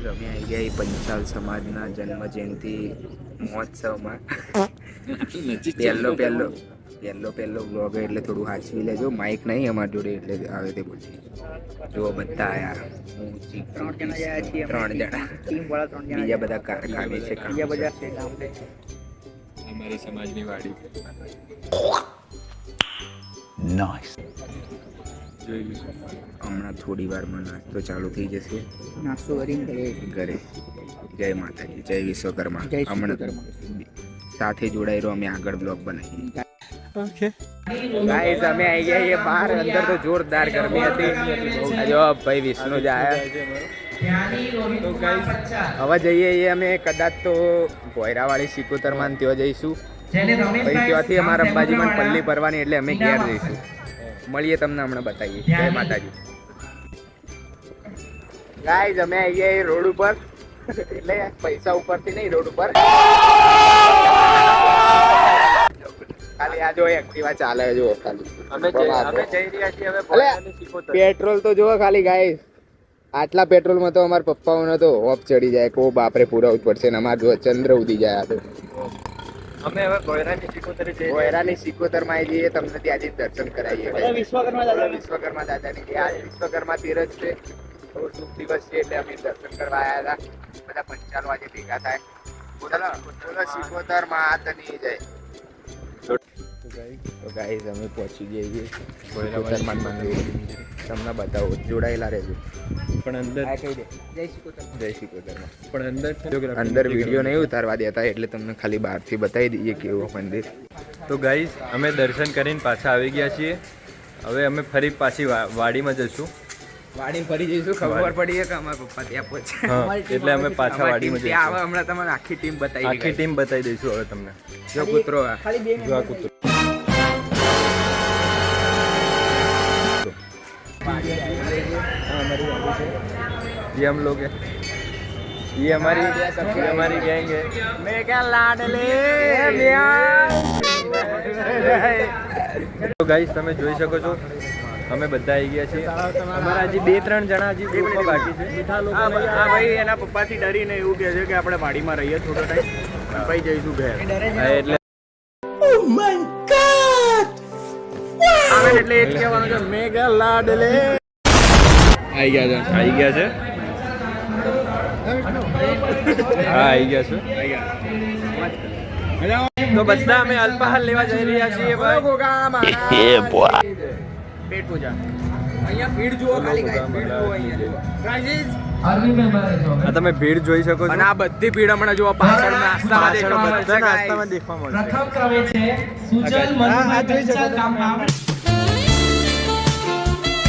Guys અમે આવી ગયા પંચાલ સમાજના જન્મ જયંતિ મહોત્સવમાં પહેલો બ્લોગ એટલે થોડું સાચવી લેજો. માઇક નહીં અમારી જોડે એટલે આવે તે બોલશે. જો બધા આયા, હું ત્રણ જણા બીજા બધા કારખાને છે, અમારી સમાજની વાડી છે. નાઇસ. હમણાં થોડી વારમાં નાસ્તો ચાલુ થઈ જશે. નાસ્તો કરીને ઘરે જય માતાજી, જય વિશ્વકર્મા. હમણાં સાથે જોડાઈ રહ્યો, અમે આગળ બ્લોગ બનાવીએ. ઓકે ગાઈસ અમે આવી ગયા એ બહાર. અંદર તો જોરદાર ગરમી હતી. જો ભાઈ વિષ્ણુ જ આયા. તો ગાઈસ હવે જઈએ અમે કદાચ તો ભોયરાવાળી સિકોતરમાં ત્યાં જઈશું. પછી ત્યાંથી અમારા અંબાજીમાં પલ્લી ભરવાની એટલે અમે ઘેર જઈશું. મળીએ તમને હમણાં બતાવીએ. જય માતાજી. ગાઈસ અમે આવી ગયા એ રોડ ઉપર, એટલે પૈસા ઉપરથી નહીં, રોડ ઉપર. ખાલી આ જો એક્ટિવા ચાલે જો ખાલી. અમે જઈ રહ્યા છીએ હવે ભોયરાની સિકોતર. પેટ્રોલ તો જો ખાલી ગાઈસ. આટલા પેટ્રોલમાં તો અમારા પપ્પાઓનો તો હોપ ચડી જાય. કો બાપરે પૂરાવું જ પડશે ને અમારે જો ચંદ્ર ઉડી જાય. આ તો અમે હવે ભોયરાની સિકોતર જઈએ. ભોયરાની સિકોતરમાં આવી જઈએ, તમને ત્યાંથી દર્શન કરાવીએ. વિશ્વકર્મા દાદાની આ વિશ્વકર્મા તીરથ છે. તો શુભ દિવસ છે એટલે અમે દર્શન કરવા આવ્યા હતા. બધા 55 વાગે ભેગા થાય. બોલો સિકોતર માતની જય. તો ગાઈસ અમે પહોંચી ગયા છીએ સિકોતરમાં મંદિર. તમને બતાવો, જોડાયેલા રહેજો. પણ અંદર જય સિકોતરમાં. પણ અંદર વિડીયો નહીં ઉતારવા દેતા એટલે તમને ખાલી બહારથી બતાવી દઈએ કેવો મંદિર. તો ગાઈસ અમે દર્શન કરીને પાછા આવી ગયા છીએ. હવે અમે ફરી પાછી વાડીમાં જઈશું. વાડીમાં ફરી જઈશું. ખબર પડી કે અમારા પપ્પા ત્યાં પહોંચ્યા. હા, એટલે અમે પાછા વાડીમાં જઈશું. આવે હમણાં તમને આખી ટીમ બતાવી. આખી ટીમ બતાવી દઈશું હવે તમને. જો કૂતરો જો આ કૂતરો. ये हम लोग हैं, ये हमारी गैंग है. मैं क्या लाडले તો ગાઈસ તમે જોઈ શકો છો અમે બધા આવી ગયા છીએ. અમારા હજી 2-3 જણા હજી ગ્રુપમાં બાકી છે. હા ભાઈ એના પપ્પાથી ડરીને એવું કહે છે કે આપણે વાડીમાં રહીએ થોડો ટાઈમ, પછી જઈશું ઘેર. હા, એટલે એટલે એ જ કહેવાનું છે મેગા લાડલે. આવી ગયા છે. હા, આવી ગયા છે. તો બધા અમે અલ્પાહાર લેવા જઈ રહ્યા છીએ ભાઈ. પેટ પૂજા. અહીંયા ભીડ જુઓ ખાલી ગાઈસ, ભીડ જુઓ અહીંયા. આ તમે ભીડ જોઈ શકો છો. અને આ બધી ભીડ હમણાં જુઓ પાછળ નાસ્તામાં દેખવા મળશે. નાસ્તામાં દેખવા મળશે. પ્રથમ ક્રમે છે સુજલ મનુભાઈ પંચાલ ગામમાં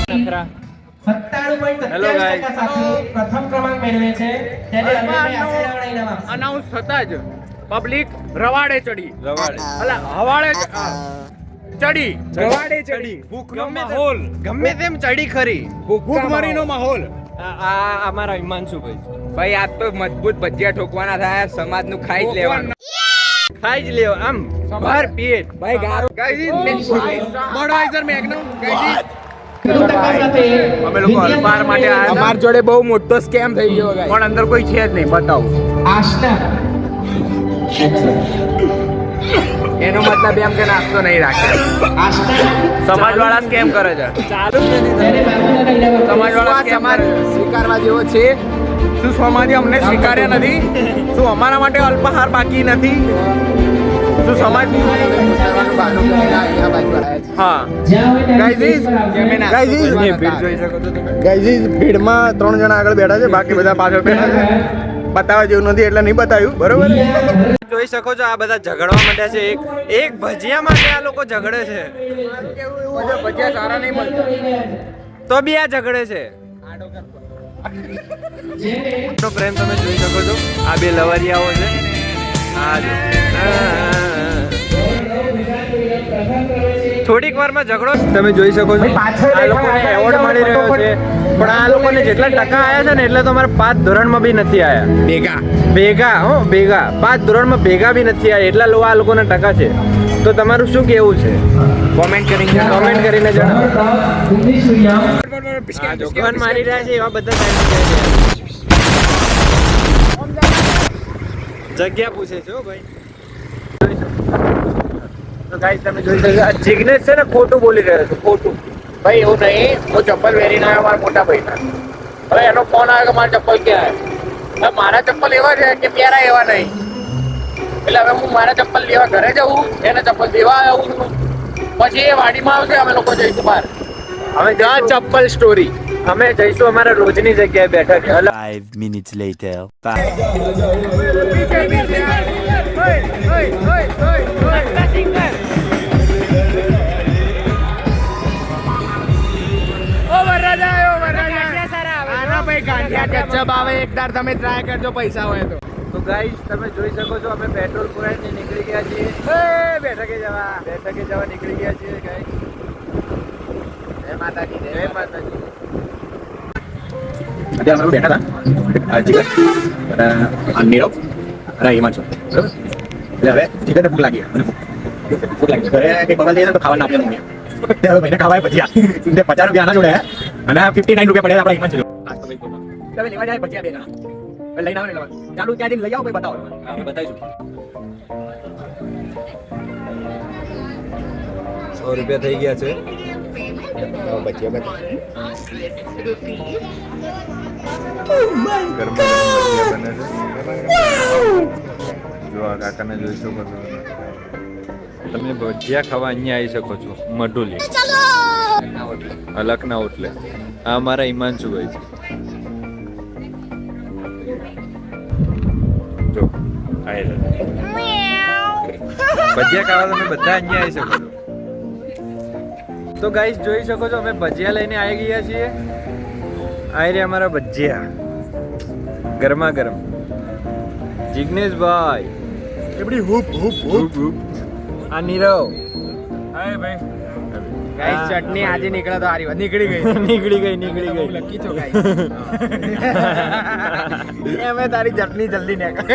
97.27% સાથે પ્રથમ ક્રમાંક મેળવે છે. તેને અમીરભાઈ આચાર્યવાળા ઇનામ આપશે. અનાઉન્સ થતા જ પબ્લિક રવાડે ચડી. રવાડે. અલા હવાડે ચડી. રવાડે ચડી. ભૂખનો માહોલ. ગમે તેમ ચડી ખરી. ભૂખમરીનો માહોલ. આ અમારા હિમાંશુભાઈ. ભાઈ આ તો મજબૂત ભજીયા ઠોકવાના થાય. સમાજનું ખાઈ જ લેવાનું. ખાઈ જ લેવો આમ ભર પેટ. ભાઈ ગારો બડવાઇઝર મેગ્નમ ગાઈઝ. અમે લોકો અલપાર માટે આવ્યા. અમાર જોડે બહુ મોટો સ્કેમ થઈ ગયો ગાઈઝ. પણ અંદર કોઈ છે જ નહીં. બતાવો. આશના એનો મતલબ એમ કે નાસ્તો નહીં રાખે. સમાજવાળા સ્કેમ કરે છે. ચાલુ સમાજવાળા સમાજ સ્વીકારવા જેવો છે. શું સમાજે અમને સ્વીકાર્યા નથી? શું અમારા માટે અલ્પાહાર બાકી નથી? શું સમાજ હા ગાઈઝ ભીડમાં 3 જણા આગળ બેઠા છે, બાકી બધા પાછળ બેઠા છે. બતાવવા જેવું નથી એટલે નહીં બતાવ્યું. બરોબર. જોઈ શકો છો આ બધા ઝઘડવા માંડ્યા છે. એક ભજીયા માટે આ લોકો ઝઘડે છે. ભજીયા સારા નહીં મળતા તો બી આ ઝઘડે છે. તો પ્રેમ તમે જોઈ શકો છો. આ બે લવરિયાઓ છે. આ જો થોડીક વારમાં ઝઘડો તમે જોઈ શકો છો. આ લોકોને એવોર્ડ મળી રહ્યો છે, પણ આ લોકોને જેટલા ટકા આવ્યા છે ને એટલે તો અમારે 5 ધોરણમાં બી નથી આવ્યા. ભેગા 5 ધોરણમાં ભેગા બી નથી આવ્યા. એટલા આ લોકોના ટકા છે. તો તમારું શું કેવું છે? કોમેન્ટ કરીને જણાવો. જોખન મારી રહ્યા છે એવા બધા જગ્યા પૂછે છે હો ભાઈ. તો ગાઈસ તમે જોઈ શકો આ જિગ્નેશ છે ને ખોટું બોલી રહ્યો છે, ખોટું. ભાઈ એવું નહીં, હું ચપ્પલ પહેરીને આવ્યો મારા મોટા ભાઈના. હવે એનો ફોન આવ્યો કે મારા ચપ્પલ ક્યાં આવે. હવે મારા ચપ્પલ એવા છે કે પહેરા એવા નહીં. એટલે હવે હું મારા ચપ્પલ લેવા ઘરે જવું, એને ચપ્પલ દેવા આવું, પછી એ વાડીમાં આવશે, અમે લોકો જઈશું બહાર. અમે ત્યાં ચપ્પલ સ્ટોરી. અમે જઈશું અમારા રોજની જગ્યાએ બેઠા છે. 5 minutes later. તમે ટ્રાય કરજો, પૈસા હોય તો. તો ગાઈસ તમે જોઈ શકો છો અમે પેટ્રોલ પુરાઈને નીકળી ગયા છીએ. બેઠકે જવા નીકળી ગયા છીએ ગાઈસ. જય માતાજી, જય માતાજી. અત્યારે અમે બેઠા હતા જીગર અને નીરવ અને હિમાંશુ, બરાબર? એટલે હવે જીગરને ભૂખ લાગી, મને ભૂખ લાગી. ઘરે કંઈક બગલ જઈએ તો ખાવા ના આપીએ મમ્મીએ. ત્યારે ભાઈને ખાવાય ભજીયા 50 રૂપિયા આના જોડે અને 59 રૂપિયા પડ્યા આપણા હિમાંશુ. તમે લેવા જાય ભજીયા 2 જણા લઈને આવે ને ચાલુ ત્યાંથી લઈ આવો, ભાઈ બતાવો. અમે બતાવીશું. 100 રૂપિયા થઈ ગયા છે. બચ્યા ગરમા ગરમ ભજીયા બને છે. જો આ કાકાને જોઈ શકો છો તમે. ભજીયા ખાવા અહીંયા આવી શકો છો મઢુલી અલકના ઓટલે. આ અમારા હિમાંશુભાઈ છે. જો ભજીયા ખાવા તમે બધા અહીંયા આવી શકો છો. તો ગાઈસ જોઈ શકો છો અમે ભજીયા લઈને આવી ગયા છીએ. આ રે અમારા ભજીયા ગરમા ગરમ. જિગ્નેશભાઈ એપડી હૂપ હૂપ હૂપ હૂપ. આ નીરવ. હાય ભાઈ. ગાઈસ ચટણી આજે નીકળે તો હારી વાત. નીકળી ગઈ. નીકળી ગઈ. લકી છો ગાઈસ. એમે તારી ચટણી જલ્દી નીકળે.